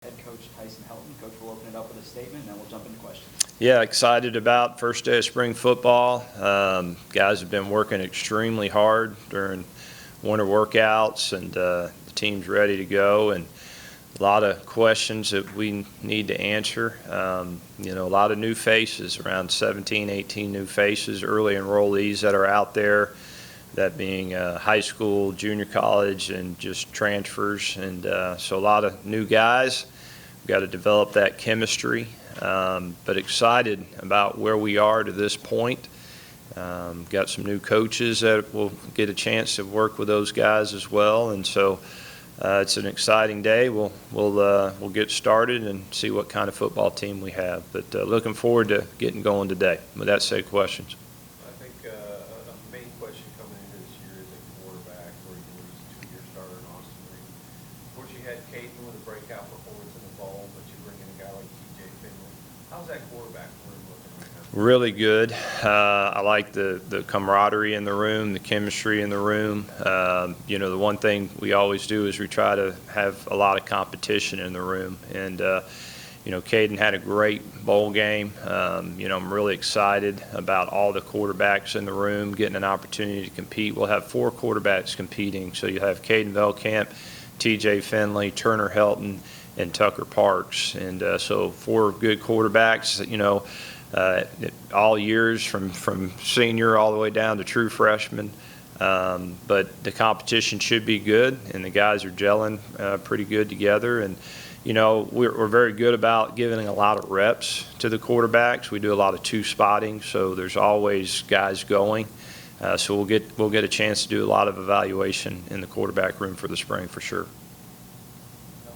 Head coach Tyson Helton. Coach, we'll open it up with a statement, and then we'll jump into questions. Yeah, excited about first day of spring football. Guys have been working extremely hard during winter workouts, and the team's ready to go. And a lot of questions that we need to answer. A lot of new faces, around 17, 18 new faces, early enrollees that are out there, that being high school, junior college, and just transfers. And so a lot of new guys. We've got to develop that chemistry, but excited about where we are to this point. Got some new coaches that will get a chance to work with those guys as well, and so it's an exciting day. We'll get started and see what kind of football team we have. But looking forward to getting going today. With that said, questions. I think a main question coming into this year is at quarterback, where you lose a two-year starter in Austin Reed. Of course, you had Kaden with a breakout performance in the bowl, but you bring in a guy like TJ Finley. How's that quarterback room looking right now? Really good. I like the camaraderie in the room, the chemistry in the room. The one thing we always do is we try to have a lot of competition in the room. And Kaden had a great bowl game. I'm really excited about all the quarterbacks in the room getting an opportunity to compete. We'll have 4 quarterbacks competing. So you have Kaden Velkamp, TJ Finley, Turner Helton, and Tucker Parks. And so 4 good quarterbacks, all years from senior all the way down to true freshman. But the competition should be good, and the guys are gelling pretty good together. And we're very good about giving a lot of reps to the quarterbacks. We do a lot of 2 spotting, so there's always guys going. So we'll get a chance to do a lot of evaluation in the quarterback room for the spring for sure.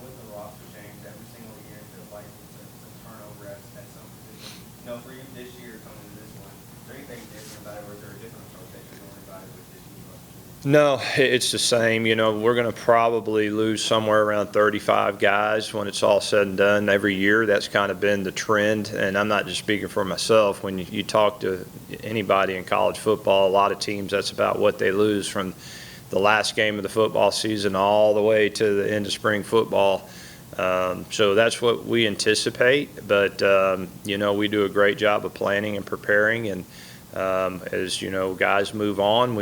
With the roster change every single year, it feels like it's a turnover at some position. For you this year coming to this one, is there anything different about it, or is there a different approach that you're going about it with this year? No, it's the same. We're going to probably lose somewhere around 35 guys when it's all said and done every year. That's kind of been the trend, and I'm not just speaking for myself. When you talk to anybody in college football, a lot of teams, that's about what they lose from the last game of the football season all the way to the end of spring football. So that's what we anticipate, but we do a great job of planning and preparing, and as guys move on,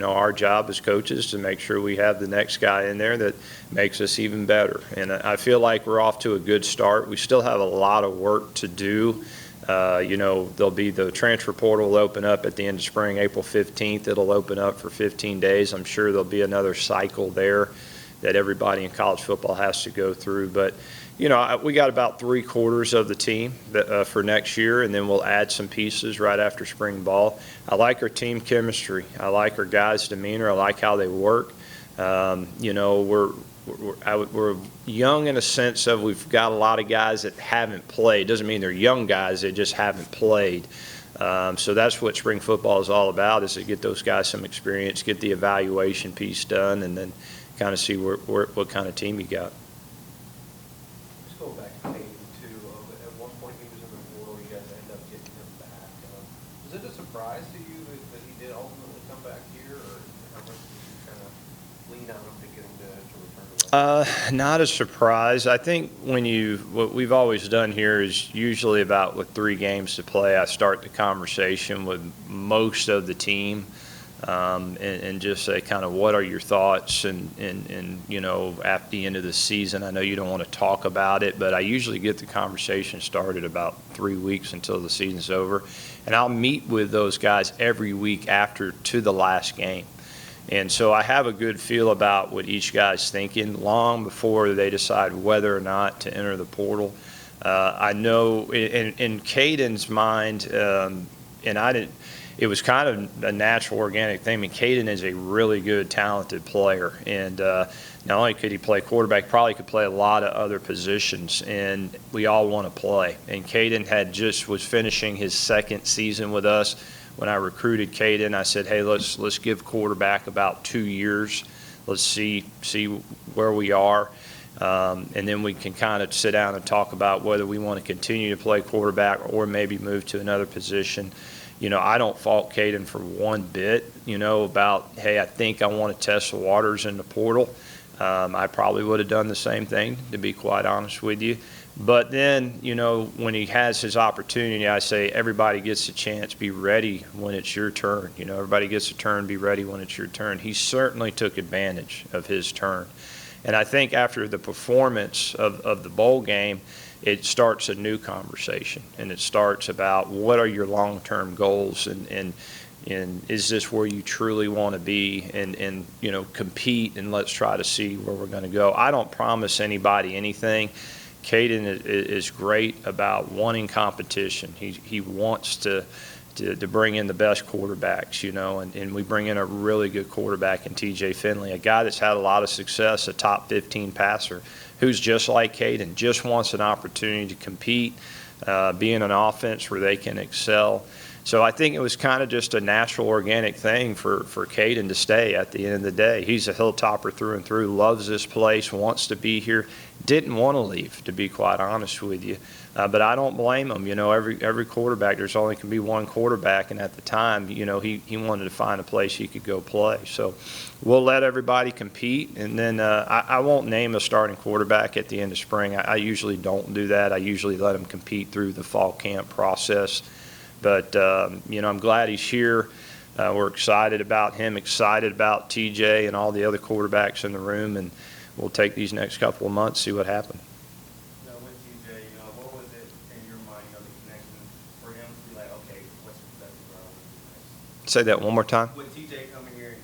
our job as coaches to make sure we have the next guy in there that makes us even better. And I feel like we're off to a good start. We still have a lot of work to do. There'll be the transfer portal will open up at the end of spring, April 15th. It'll open up for 15 days. I'm sure there'll be another cycle there that everybody in college football has to go through. But we got about 3/4 of the team for next year, and then we'll add some pieces right after spring ball. I like our team chemistry. I like our guys' demeanor. I like how they work. We're young in a sense of we've got a lot of guys that haven't played. Doesn't mean they're young guys, they just haven't played. So that's what spring football is all about, is to get those guys some experience, get the evaluation piece done, and then kind of see what kind of team you got. Let's go back to Kaden, too. At one point, he was in the portal. You guys ended up getting him back. Was it a surprise to you that he did ultimately come back here, or how much did you kind of lean on him to get him to return to Not a surprise. I think what we've always done here is usually about with 3 games to play, I start the conversation with most of the team. And just say kind of what are your thoughts and at the end of the season. I know you don't want to talk about it, but I usually get the conversation started about 3 weeks until the season's over. And I'll meet with those guys every week after to the last game. And so I have a good feel about what each guy's thinking long before they decide whether or not to enter the portal. I know in Caden's mind, it was kind of a natural, organic thing. I mean, Kaden is a really good, talented player, and not only could he play quarterback, probably could play a lot of other positions, and we all want to play. And Kaden was finishing his 2nd season with us. When I recruited Kaden, I said, hey, let's give quarterback about 2 years. Let's see where we are. And then we can kind of sit down and talk about whether we want to continue to play quarterback or maybe move to another position. I don't fault Kaden for one bit, about, hey, I think I want to test the waters in the portal. I probably would have done the same thing, to be quite honest with you. But then, you know, when he has his opportunity, I say everybody gets a chance. Be ready when it's your turn. You know, everybody gets a turn. Be ready when it's your turn. He certainly took advantage of his turn. And I think after the performance of the bowl game, it starts a new conversation. And it starts about what are your long-term goals and is this where you truly want to be and you know, compete, and let's try to see where we're going to go. I don't promise anybody anything. Kaden is great about wanting competition. He wants to bring in the best quarterbacks, you know, and we bring in a really good quarterback in TJ Finley, a guy that's had a lot of success, a top 15 passer, who's just like Kaden, just wants an opportunity to compete, be in an offense where they can excel. So I think it was kind of just a natural, organic thing for Kaden to stay at the end of the day. He's a Hilltopper through and through, loves this place, wants to be here, didn't want to leave, to be quite honest with you. But I don't blame him. You know, every quarterback, there's only can be one quarterback, and at the time, you know, he wanted to find a place he could go play. So we'll let everybody compete, and then I won't name a starting quarterback at the end of spring. I usually don't do that. I usually let them compete through the fall camp process. But, you know, I'm glad he's here. We're excited about him, excited about TJ and all the other quarterbacks in the room, and we'll take these next couple of months, see what happens. Now, with TJ, you know, what was it in your mind, you know, the connection for him to be like, okay, what's the best next? Say that one more time. With TJ coming here,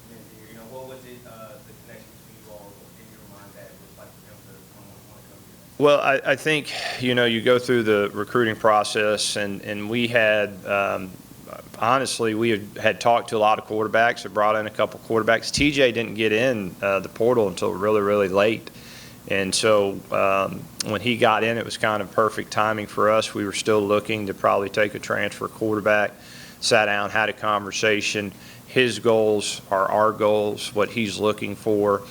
you know, what was it, the connection between you all in your mind that it was like for him to want to come here? Well, I think, you know, you go through the recruiting process, and we had, honestly, we had talked to a lot of quarterbacks, had brought in a couple quarterbacks. TJ didn't get in the portal until really, really late. And so when he got in, it was kind of perfect timing for us. We were still looking to probably take a transfer quarterback, sat down, had a conversation. His goals are our goals, what he's looking for.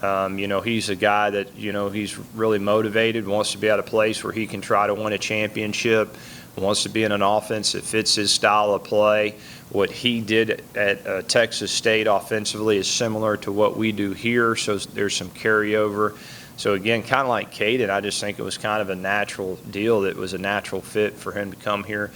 You know, he's a guy that, you know, he's really motivated, wants to be at a place where he can try to win a championship, wants to be in an offense that fits his style of play. What he did at Texas State offensively is similar to what we do here, so there's some carryover. So again, kind of like Kaden, I just think it was kind of a natural deal that was a natural fit for him to come here.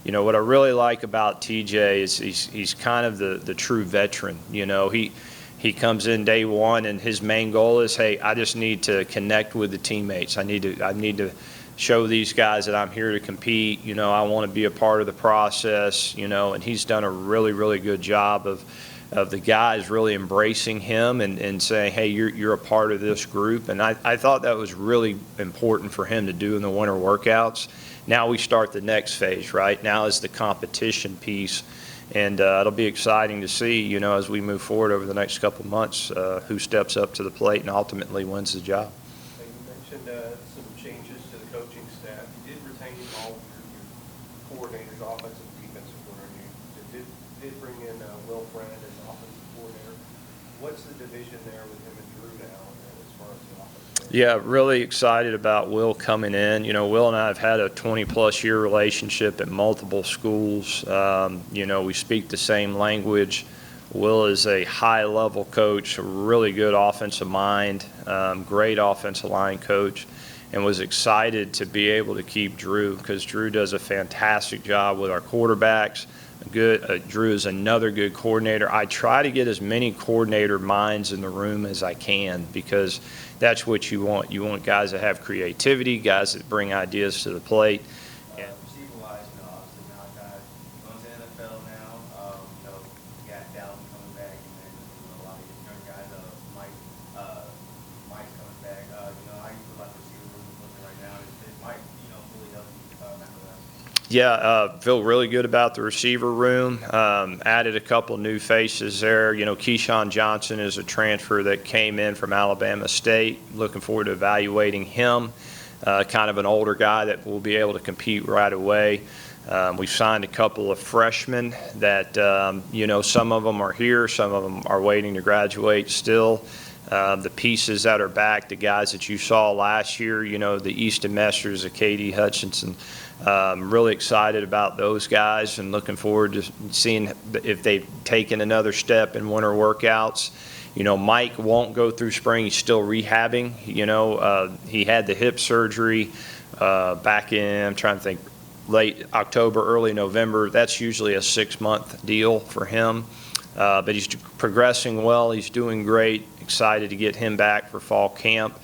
You know, what I really like about TJ is he's kind of the true veteran. You know, he comes in day one, and his main goal is, hey, I just need to connect with the teammates. I need to show these guys that I'm here to compete. You know, I want to be a part of the process, you know, and he's done a really, really good job of the guys really embracing him and saying, hey, you're a part of this group. And I thought that was really important for him to do in the winter workouts. Now we start the next phase, right? Now is the competition piece. And it'll be exciting to see, you know, as we move forward over the next couple of months, who steps up to the plate and ultimately wins the job. You mentioned some changes to the coaching staff. You did retain all of your coordinators, offensive and defensive coordinator. You did bring in Will Friend as offensive coordinator. What's the division there with him and Drew now as far as the offense goes? Yeah, really excited about Will coming in. You know, Will and I have had a 20-plus year relationship at multiple schools. You know, we speak the same language. Will is a high-level coach, a really good offensive mind, great offensive line coach, and was excited to be able to keep Drew because Drew does a fantastic job with our quarterbacks. Drew is another good coordinator. I try to get as many coordinator minds in the room as I can because that's what you want. You want guys that have creativity, guys that bring ideas to the plate. Receiver-wise, you know, obviously now guys going to the NFL now. You know, you got Helton coming back, and then you know, a lot of young guys. Mike's coming back. You know, how you feel about the receiver room looking right now? Is Mike, you know, fully healthy after that? Yeah, feel really good about the receiver room. Added a couple new faces there. You know, Keyshawn Johnson is a transfer that came in from Alabama State. Looking forward to evaluating him. Kind of an older guy that will be able to compete right away. We've signed a couple of freshmen that, you know, some of them are here, some of them are waiting to graduate still. The pieces that are back, the guys that you saw last year, you know, the Easton Mesters, the KD Hutchinson, really excited about those guys and looking forward to seeing if they've taken another step in winter workouts. Mike won't go through spring. He's still rehabbing. He had the hip surgery back in, I'm trying to think, late October, early November. That's usually a 6-month deal for him. But he's progressing well. He's doing great. Excited to get him back for fall camp.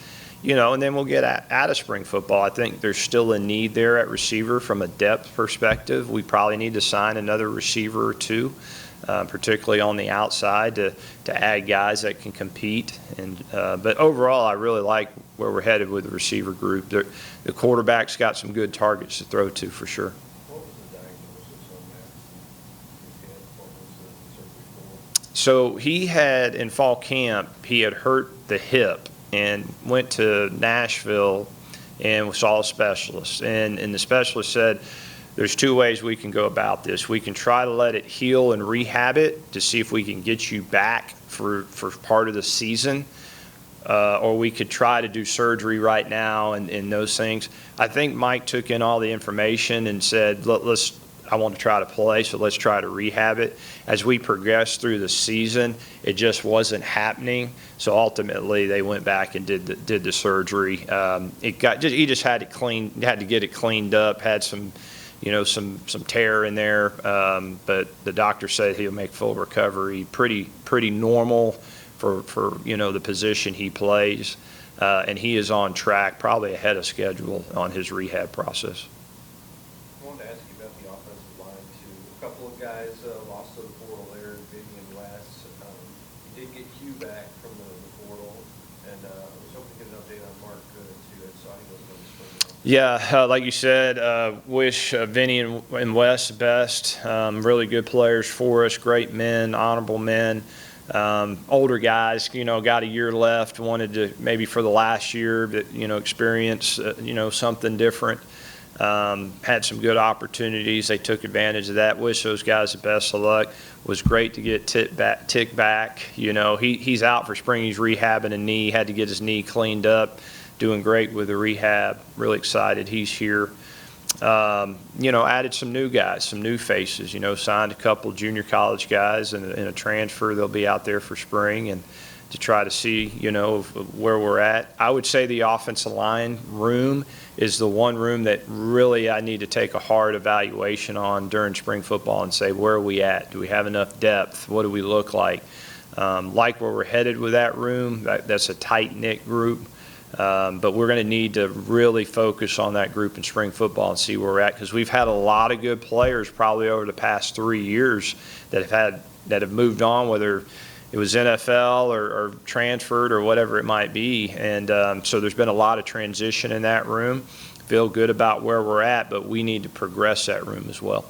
And then we'll get out of spring football. I think there's still a need there at receiver from a depth perspective. We probably need to sign another receiver or two, particularly on the outside to add guys that can compete. But overall, I really like where we're headed with the receiver group. The quarterback's got some good targets to throw to for sure. What was the diagnosis on that? What was the surgery for? So he had, in fall camp, he had hurt the hip and went to Nashville and saw a specialist. And the specialist said, there's 2 ways we can go about this. We can try to let it heal and rehab it to see if we can get you back for part of the season, or we could try to do surgery right now and those things. I think Mike took in all the information and said, I want to try to play, so let's try to rehab it. As we progressed through the season, it just wasn't happening. So ultimately, they went back and did the surgery. He just had to get it cleaned up. Had some tear in there, but the doctor said he'll make full recovery. Pretty normal for the position he plays, and he is on track, probably ahead of schedule on his rehab process. I wanted to ask you about the offensive line, too. A couple of guys lost to the portal there, Vivian West. You did get Q back from the portal, and I was hoping to get an update on Mark Good, too. I saw he wasn't on the spring. Yeah, like you said, wish Vinny and Wes the best. Really good players for us, great men, honorable men. Older guys, got a year left, wanted to maybe for the last year, but, experience, something different. Had some good opportunities. They took advantage of that. Wish those guys the best of luck. Was great to get Tick back. He's out for spring. He's rehabbing a knee. Had to get his knee cleaned up. Doing great with the rehab. Really excited he's here. Added some new guys, some new faces. Signed a couple junior college guys and a transfer. They'll be out there for spring and to try to see, where we're at. I would say the offensive line room is the one room that really I need to take a hard evaluation on during spring football and say, where are we at? Do we have enough depth? What do we look like? Like where we're headed with that room, that's a tight-knit group. But we're going to need to really focus on that group in spring football and see where we're at, because we've had a lot of good players probably over the past 3 years that have moved on, whether it was NFL or transferred or whatever it might be. And so there's been a lot of transition in that room. Feel good about where we're at, but we need to progress that room as well.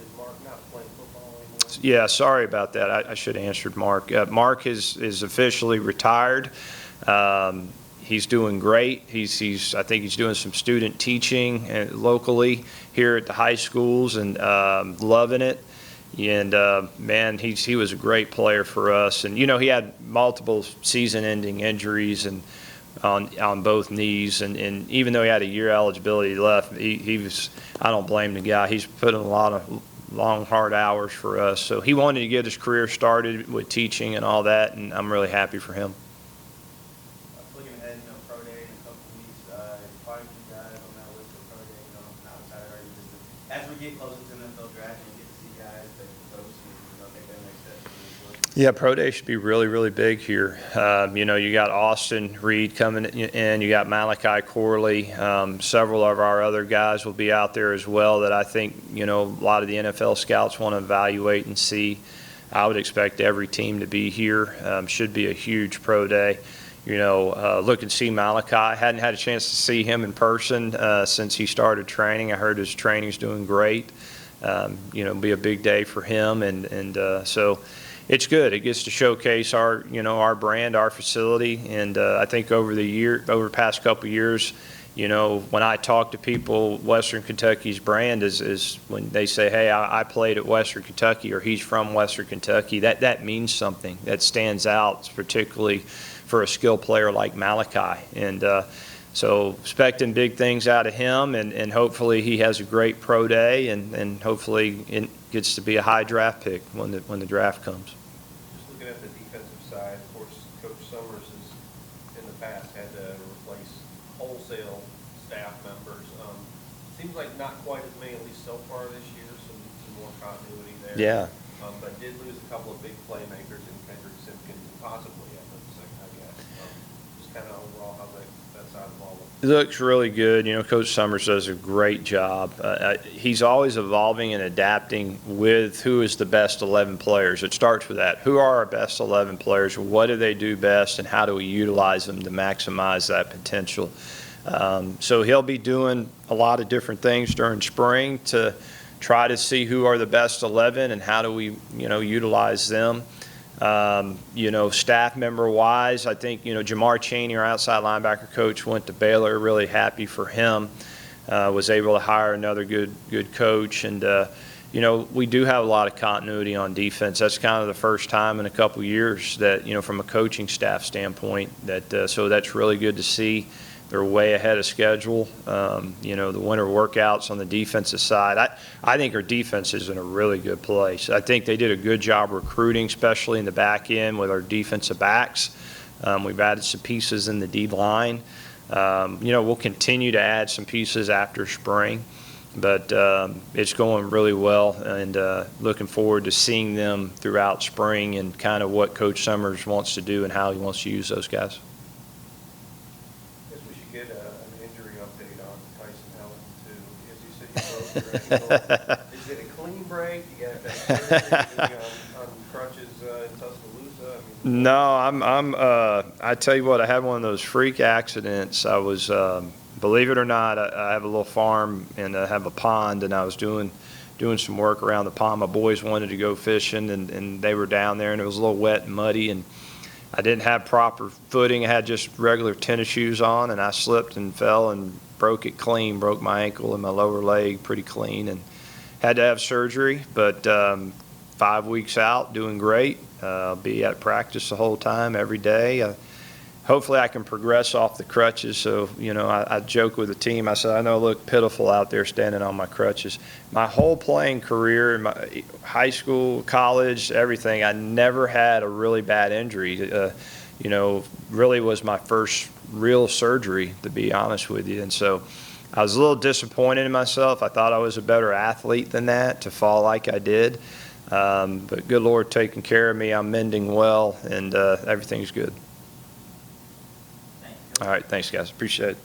Is Mark not playing football anymore? Yeah, sorry about that. I should have answered Mark. Mark is officially retired. He's doing great. I think he's doing some student teaching locally here at the high schools and loving it. And man, he was a great player for us. And he had multiple season-ending injuries and on both knees. And even though he had a year eligibility left, he was. I don't blame the guy. He's put in a lot of long, hard hours for us. So he wanted to get his career started with teaching and all that, and I'm really happy for him. Looking ahead, pro day in a couple of weeks, quite a few guys on that list for pro day, outside of our as we get closer to the NFL draft and get to see guys that can coach and take that next step. Yeah, pro day should be really, really big here. You got Austin Reed coming in, you got Malachi Corley. Several of our other guys will be out there as well that I think, a lot of the NFL scouts want to evaluate and see. I would expect every team to be here. Should be a huge pro day. Look and see Malachi. Hadn't had a chance to see him in person since he started training. I heard his training's doing great. Be a big day for him, and so it's good. It gets to showcase our brand, our facility, and I think over the past couple of years, when I talk to people, Western Kentucky's brand is when they say, hey, I played at Western Kentucky, or he's from Western Kentucky. That means something. That stands out, particularly for a skilled player like Malachi. And so expecting big things out of him, and hopefully he has a great pro day, and hopefully it gets to be a high draft pick when the draft comes. Just looking at the defensive side, of course, Seems like not quite as many, at least so far this year, some more continuity there. Yeah. But did lose a couple of big playmakers in Kendrick Simpkins and possibly Edmondson, I guess. Just kind of overall how that side of the ball looks. It looks really good. You know, Coach Summers does a great job. He's always evolving and adapting with who is the best 11 players. It starts with that. Who are our best 11 players? What do they do best, and how do we utilize them to maximize that potential? So he'll be doing a lot of different things during spring to try to see who are the best 11 and how do we, utilize them. Staff member wise, I think, Jamar Chaney, our outside linebacker coach, went to Baylor. Really happy for him. Was able to hire another good coach. And, we do have a lot of continuity on defense. That's kind of the first time in a couple years that, from a coaching staff standpoint, so that's really good to see. They're way ahead of schedule. The winter workouts on the defensive side. I think our defense is in a really good place. I think they did a good job recruiting, especially in the back end with our defensive backs. We've added some pieces in the D line. We'll continue to add some pieces after spring, but it's going really well, and looking forward to seeing them throughout spring and kind of what Coach Summers wants to do and how he wants to use those guys. Get an injury update on Tyson Helton too. As you said, you broke your ankle. Is it a clean break? You got that surgery on crutches in Tuscaloosa? No, I tell you what, I had one of those freak accidents. I was, believe it or not, I have a little farm and I have a pond, and I was doing some work around the pond. My boys wanted to go fishing, and they were down there, and it was a little wet and muddy, and I didn't have proper footing. I had just regular tennis shoes on, and I slipped and fell and broke it clean, broke my ankle and my lower leg pretty clean, and had to have surgery. But 5 weeks out, doing great. I'll be at practice the whole time, every day. Hopefully I can progress off the crutches. So, I joke with the team. I said, I know I look pitiful out there standing on my crutches. My whole playing career, my high school, college, everything, I never had a really bad injury. Really was my first real surgery, to be honest with you. And so I was a little disappointed in myself. I thought I was a better athlete than that to fall like I did. But good Lord taking care of me. I'm mending well, and everything's good. All right, thanks, guys. Appreciate it.